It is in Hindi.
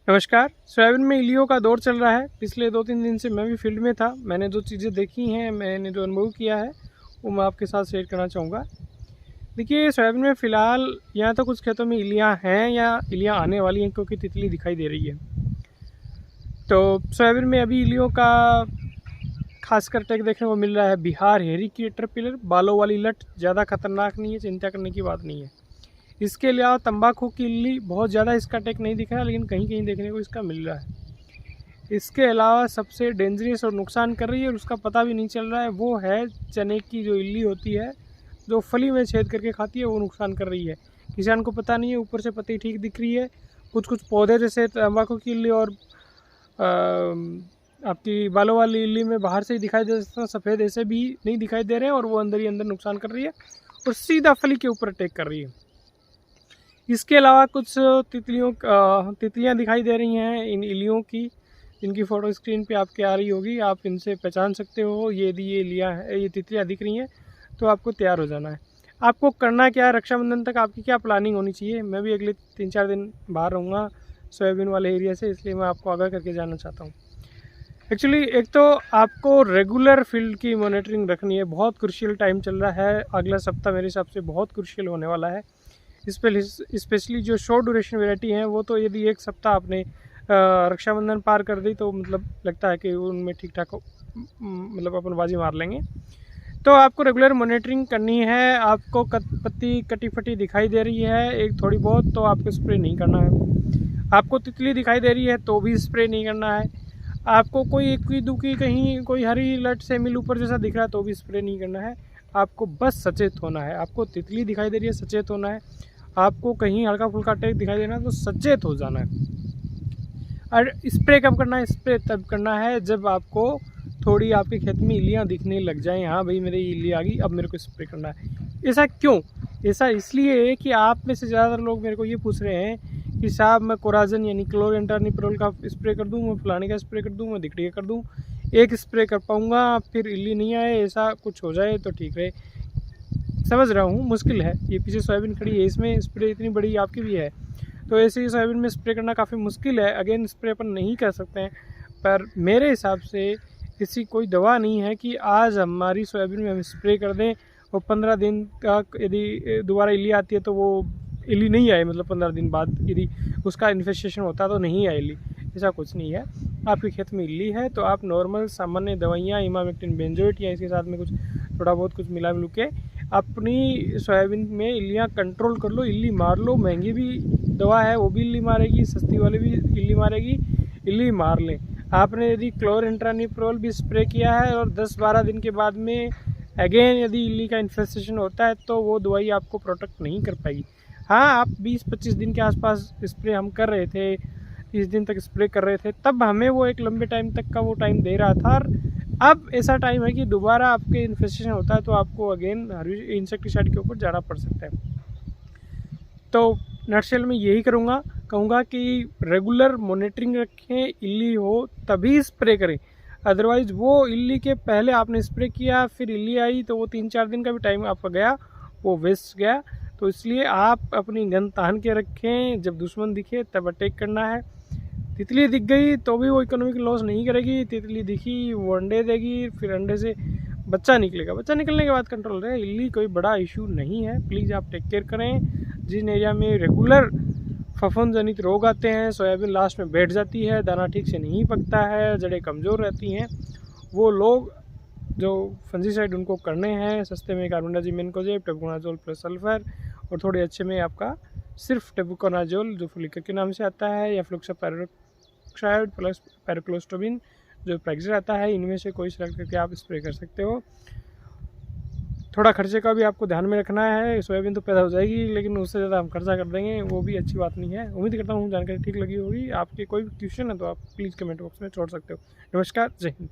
नमस्कार। सोयाबीन में इल्लियों का दौर चल रहा है। पिछले 2-3 दिन से मैं भी फील्ड में था। मैंने जो चीज़ें देखी हैं, मैंने जो अनुभव किया है, वो मैं आपके साथ शेयर करना चाहूँगा। देखिए, सोयाबीन में फ़िलहाल या तो कुछ खेतों में इल्लियाँ हैं या इल्लियाँ आने वाली हैं, क्योंकि तितली दिखाई दे रही है। तो सोयाबीन में अभी इल्लियों का खासकर अटैक देखने को मिल रहा है। बिहार हेरी कैटरपिलर, बालों वाली लट ज़्यादा खतरनाक नहीं है, चिंता करने की बात नहीं है। इसके अलावा तंबाकू की इल्ली बहुत ज़्यादा इसका अटैक नहीं दिख रहा, लेकिन कहीं कहीं देखने को इसका मिल रहा है। इसके अलावा सबसे डेंजरस और नुकसान कर रही है और उसका पता भी नहीं चल रहा है, वो है चने की जो इल्ली होती है, जो फली में छेद करके खाती है, वो नुकसान कर रही है। किसान को पता नहीं है, ऊपर से पत्ती ठीक दिख रही है, कुछ कुछ पौधे जैसे तंबाकू की इल्ली और आपकी बालों वाली इल्ली में बाहर से ही दिखाई दे सकता है, सफ़ेद ऐसे भी नहीं दिखाई दे रहे हैं और वो अंदर ही अंदर नुकसान कर रही है और सीधा फली के ऊपर अटैक कर रही है। इसके अलावा कुछ तितलियाँ दिखाई दे रही हैं इन इल्लियों की, इनकी फ़ोटो स्क्रीन पे आपके आ रही होगी। आप इनसे पहचान सकते हो। ये यदि ये इल्लियाँ हैं, ये तितलियाँ दिख रही हैं, तो आपको तैयार हो जाना है। आपको करना क्या है, रक्षाबंधन तक आपकी क्या प्लानिंग होनी चाहिए। मैं भी अगले 3-4 दिन बाहर रहूँगा सोयाबीन वाले एरिया से, इसलिए मैं आपको आगाह करके जाना चाहता हूँ। एक्चुअली एक तो आपको रेगुलर फील्ड की मॉनिटरिंग रखनी है। बहुत क्रूशियल टाइम चल रहा है, अगला सप्ताह मेरे हिसाब से बहुत क्रूशियल होने वाला है। स्पेशली जो शॉर्ट ड्यूरेशन वैरायटी हैं, वो तो यदि एक सप्ताह आपने रक्षाबंधन पार कर दी, तो मतलब लगता है कि उनमें ठीक ठाक मतलब अपन बाजी मार लेंगे। तो आपको रेगुलर मॉनिटरिंग करनी है। आपको पत्ती कटी फटी दिखाई दे रही है एक थोड़ी बहुत, तो आपको स्प्रे नहीं करना है। आपको तितली दिखाई दे रही है तो भी स्प्रे नहीं करना है। आपको कोई इक्की दुक्की कहीं कोई हरी लट से मिल ऊपर जैसा दिख रहा है तो भी स्प्रे नहीं करना है। आपको बस सचेत होना है। आपको तितली दिखाई दे रही है, सचेत होना है। आपको कहीं हल्का फुल्का अटैक दिखाई देना है तो सचेत हो जाना है। और स्प्रे कब करना है? स्प्रे तब करना है जब आपको थोड़ी आपके खेत में इल्लियाँ दिखने लग जाएं। हाँ भाई, मेरी इल्ली आ गई, अब मेरे को स्प्रे करना है। ऐसा क्यों? ऐसा इसलिए कि आप में से ज़्यादातर लोग मेरे को ये पूछ रहे हैं कि साहब मैं कोराजन यानी क्लोरेंट्रानिप्रोल का स्प्रे कर दूँ, मैं फलाने का स्प्रे कर दूँ, मैं धिकड़ी का कर दूँ, एक स्प्रे कर पाऊँगा, फिर इल्ली नहीं आए, ऐसा कुछ हो जाए तो ठीक रहे। समझ रहा हूँ मुश्किल है, ये पीछे सोयाबीन खड़ी है, इसमें स्प्रे इतनी बड़ी आपकी भी है, तो ऐसे ही सोयाबीन में स्प्रे करना काफ़ी मुश्किल है। अगेन स्प्रे अपन नहीं कर सकते हैं, पर मेरे हिसाब से ऐसी कोई दवा नहीं है कि आज हमारी सोयाबीन में हम स्प्रे कर दें और 15 दिन का यदि दोबारा इल्ली आती है तो वो इल्ली नहीं आए, मतलब 15 दिन बाद यदि उसका इन्फेस्टेशन होता तो नहीं आए इल्ली। ऐसा कुछ नहीं है। आपके खेत में इल्ली है तो आप नॉर्मल सामान्य दवाइयाँ इमामेक्टिन बेंजोएट या इसके साथ में कुछ थोड़ा बहुत कुछ मिला मिलू के अपनी सोयाबीन में इल्लियाँ कंट्रोल कर लो। इल्ली मार लो, महंगी भी दवा है, वो भी इल्ली मारेगी, सस्ती वाली भी इल्ली मारेगी, इल्ली मार लें। आपने यदि क्लोरेंट्रानिप्रोल भी स्प्रे किया है और 10-12 दिन के बाद में अगेन यदि इल्ली का इन्फेस्टेशन होता है तो वो दवाई आपको प्रोटेक्ट नहीं कर पाएगी। हाँ, आप 20-25 दिन के आसपास स्प्रे हम कर रहे थे, 30 दिन तक स्प्रे कर रहे थे, तब हमें वो एक लंबे टाइम तक का वो टाइम दे रहा था। और अब ऐसा टाइम है कि दोबारा आपके इन्फेस्टेशन होता है तो आपको अगेन इंसेक्टिसाइड के ऊपर जाना पड़ सकता है। तो नटशेल में यही कहूँगा कि रेगुलर मॉनिटरिंग रखें। इल्ली हो तभी स्प्रे करें, अदरवाइज़ वो इल्ली के पहले आपने स्प्रे किया, फिर इल्ली आई तो वो 3-4 दिन का भी टाइम आपका गया, वो वेस्ट गया। तो इसलिए आप अपनी गन तान के रखें, जब दुश्मन दिखे तब अटैक करना है। तितली दिख गई तो भी वो इकोनॉमिक लॉस नहीं करेगी। तितली दिखी, वो अंडे देगी, फिर अंडे से बच्चा निकलेगा, बच्चा निकलने के बाद कंट्रोल रहे। इल्ली कोई बड़ा इशू नहीं है। प्लीज़ आप टेक केयर करें। जिन एरिया में रेगुलर फफूंद जनित रोग आते हैं, सोयाबीन लास्ट में बैठ जाती है, दाना ठीक से नहीं पकता है, जड़ें कमज़ोर रहती हैं, वो लोग जो फंजीसाइड उनको करने हैं सस्ते में कार्बेंडाजिम, टेबुकोनाजोल प्लस सल्फर, और थोड़े अच्छे में आपका सिर्फ टेबुकोनाजोल जो फ्लिकर के नाम से आता है, या फ्लुक्सापायरोक्साइड प्लस पैरोक्लोस्टोबिन जो प्रेक्सर आता है। इनमें से कोई सेलेक्ट करके आप स्प्रे कर सकते हो। थोड़ा खर्चे का भी आपको ध्यान में रखना है। सोयाबीन तो पैदा हो जाएगी, लेकिन उससे ज़्यादा हम खर्चा कर देंगे, वो भी अच्छी बात नहीं है। उम्मीद करता हूँ जानकारी ठीक लगी होगी। आपके कोई भी क्वेश्चन है तो आप प्लीज़ कमेंट बॉक्स में छोड़ सकते हो। नमस्कार, जय हिंद।